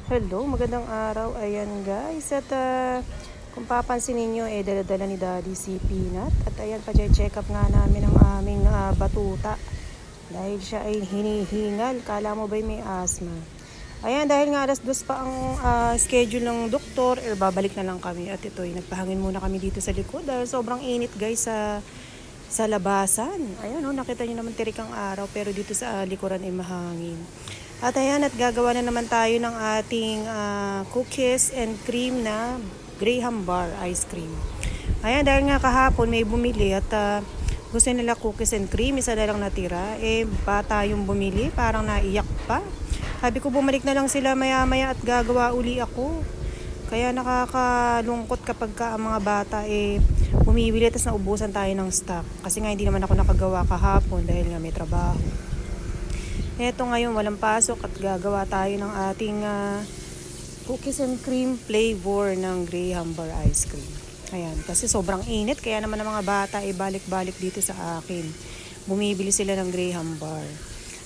Hello, magandang araw. Ayan guys. At kung papansin ninyo, dala-dala ni Daddy si Peanut. At ayan, pa-check up nga namin ang aming batuta. Dahil siya ay hinihingal. Kala mo ba'y may asthma? Ayan, dahil nga alas 2 pa ang schedule ng doktor, babalik na lang kami. At ito, nagpahangin muna kami dito sa likod. Dahil sobrang init guys sa labasan. Ayan, nakita nyo naman tirik ang araw. Pero dito sa likuran ay mahangin. At ayan, at gagawa na naman tayo ng ating cookies and cream na Graham bar ice cream. Ayan, dahil nga kahapon may bumili at gusto nila cookies and cream, isa na lang natira. Bata yung bumili, parang naiyak pa. Sabi ko bumalik na lang sila maya-maya at gagawa uli ako. Kaya nakakalungkot kapag ang mga bata bumibili tapos naubusan tayo ng stock. Kasi nga hindi naman ako nakagawa kahapon dahil nga may trabaho. Eto ngayon walang pasok at gagawa tayo ng ating cookies and cream flavor ng Graham bar ice cream. Ayan, kasi sobrang init kaya naman ang mga bata balik-balik dito sa akin. Bumibili sila ng Graham bar.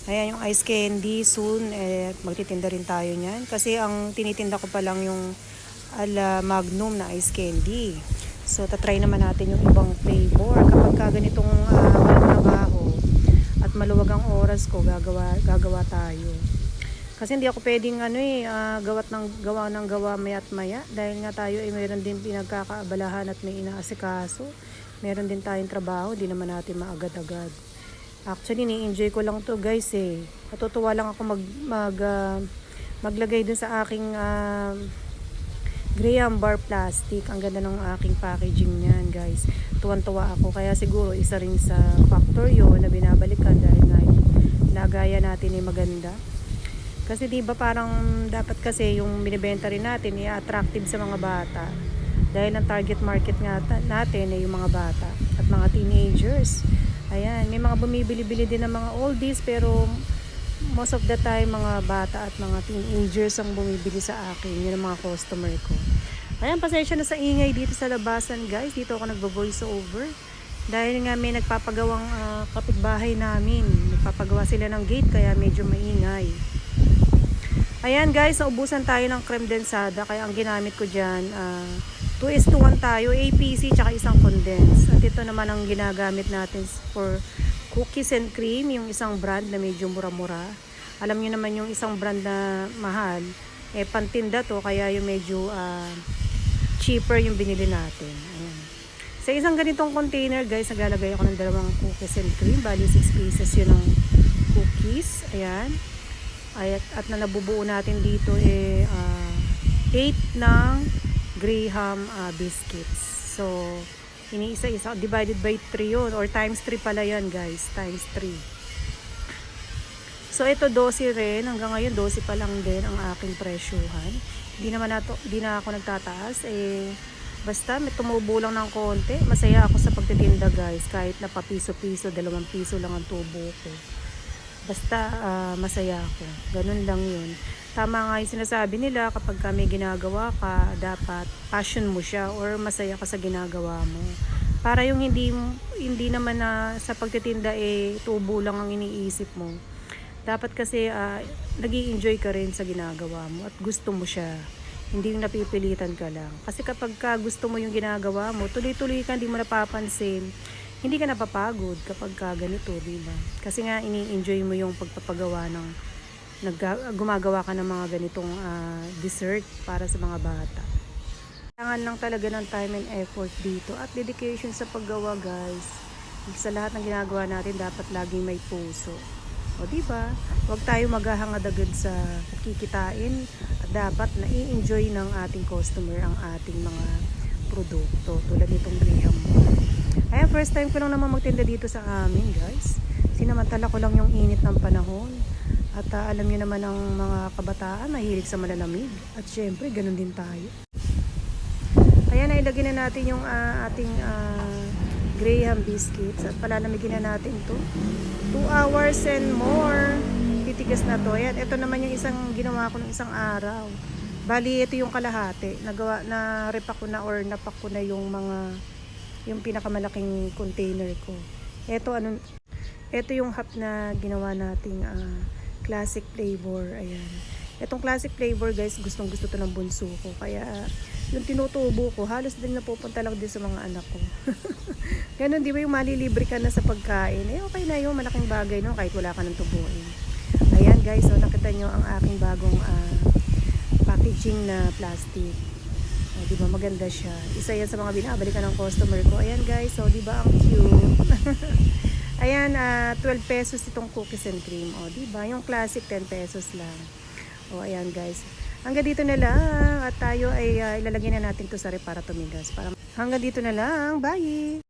Ayan yung ice candy soon magtitinda rin tayo niyan kasi ang tinitinda ko pa lang yung ala Magnum na ice candy. So tatry naman natin yung ibang flavor kapag ganitong walang trabaho at maluwag ang oras ko, gagawa tayo. Kasi hindi ako pwedeng gawa ng gawa maya't maya dahil nga tayo mayroon din pinagkakaabalahan at may inaasikaso. Meron din tayong trabaho, di naman natin maagad-agad. Actually, ni-enjoy ko lang to guys Natutuwa lang ako maglagay dun sa aking Graham bar plastic. Ang ganda ng aking packaging niyan guys. Tuwan-tuwa ako. Kaya siguro isa rin sa factor yun na binabalikan dahil nga yung lagaya natin ay maganda. Kasi diba parang dapat kasi yung binibenta rin natin attractive sa mga bata. Dahil ang target market nga natin ay yung mga bata at mga teenagers. Ayan, may mga bumibili-bili din ng mga oldies pero most of the time mga bata at mga teenagers ang bumibili sa akin. Yun ang mga customer ko. Ayan, pasensya na sa ingay dito sa labasan guys. Dito ako nagvo-voice over. Dahil nga may nagpapagawang kapitbahay namin. Nagpapagawa sila ng gate kaya medyo maingay. Ayan guys, naubusan tayo ng creme densada. Kaya ang ginamit ko dyan 2:1 tayo. APC tsaka isang condense. At ito naman ang ginagamit natin for cookies and cream, yung isang brand na medyo mura-mura. Alam niyo naman yung isang brand na mahal, pantinda to, kaya yung medyo cheaper yung binili natin. Ayan. Sa isang ganitong container, guys, naglalagay ako ng 2 cookies and cream. Bali, 6 pieces yun ng cookies. Ayan. At na nabubuo natin dito 8 ng Graham biscuits. So, iniisa-isa, divided by 3 yun, or times 3 pala yan guys, times 3. So ito 12 rin, hanggang ngayon 12 pa lang din ang aking presyuhan. Hindi na ako nagtataas, basta may tumubo lang ng konti, masaya ako sa pagtitinda guys, kahit na pa piso-piso, 2 piso lang ang tubo ko. Basta masaya ako, ganun lang yun. Tama nga yung sinasabi nila, kapag may ginagawa ka, dapat passion mo siya or masaya ka sa ginagawa mo. Para yung hindi naman na sa pagtitinda tubo lang ang iniisip mo. Dapat kasi nag-i-enjoy ka rin sa ginagawa mo at gusto mo siya. Hindi yung napipilitan ka lang. Kasi kapag gusto mo yung ginagawa mo, tuloy-tuloy ka, hindi mo napapansin. Hindi ka napapagod kapag ganito, diba? Kasi nga ini-enjoy mo yung pagpapagawa ng gumagawa ka ng mga ganitong dessert para sa mga bata. Kailangan lang talaga ng time and effort dito at dedication sa paggawa guys. Sa lahat ng ginagawa natin dapat laging may puso. O diba? Huwag tayo maghahangad agad sa kikitain at dapat na-i-enjoy ng ating customer ang ating mga produkto tulad nitong Graham bar. Ayan, first time ko lang naman magtinda dito sa amin guys. Sinamantala ko lang yung init ng panahon. At alam niyo naman ang mga kabataan mahilig sa malalamig. At syempre, ganun din tayo. Ayan, nailagay na natin yung ating Graham biscuits. At palalamigin na natin ito. 2 hours and more. Titigas na to. Ayan, ito naman yung isang ginawa ko ng isang araw. Bali, ito yung kalahati. Na-repack ko na or napack ko na yung pinakamalaking container ko. Ito yung half na ginawa nating classic flavor. Ayan. Itong classic flavor guys, gustong gusto to ng bunso ko. Kaya yung tinutubo ko, halos din napupunta lang din sa mga anak ko. Ganun, di ba yung malilibre ka na sa pagkain? Eh okay na yun, malaking bagay no, kahit wala ka ng tubuin. Ayan guys, so nakita nyo ang aking bagong packaging na plastic. Di ba maganda siya. Isa yan sa mga binabalikan ng customer ko. Ayan guys, so di ba ang cute? Ayan, 12 pesos itong cookies and cream. O, di ba? Yung classic 10 pesos lang. O, ayan guys. Hanggang dito na lang. At tayo ay ilalagay na natin to sa rep para tumigas. Hanggang dito na lang. Bye!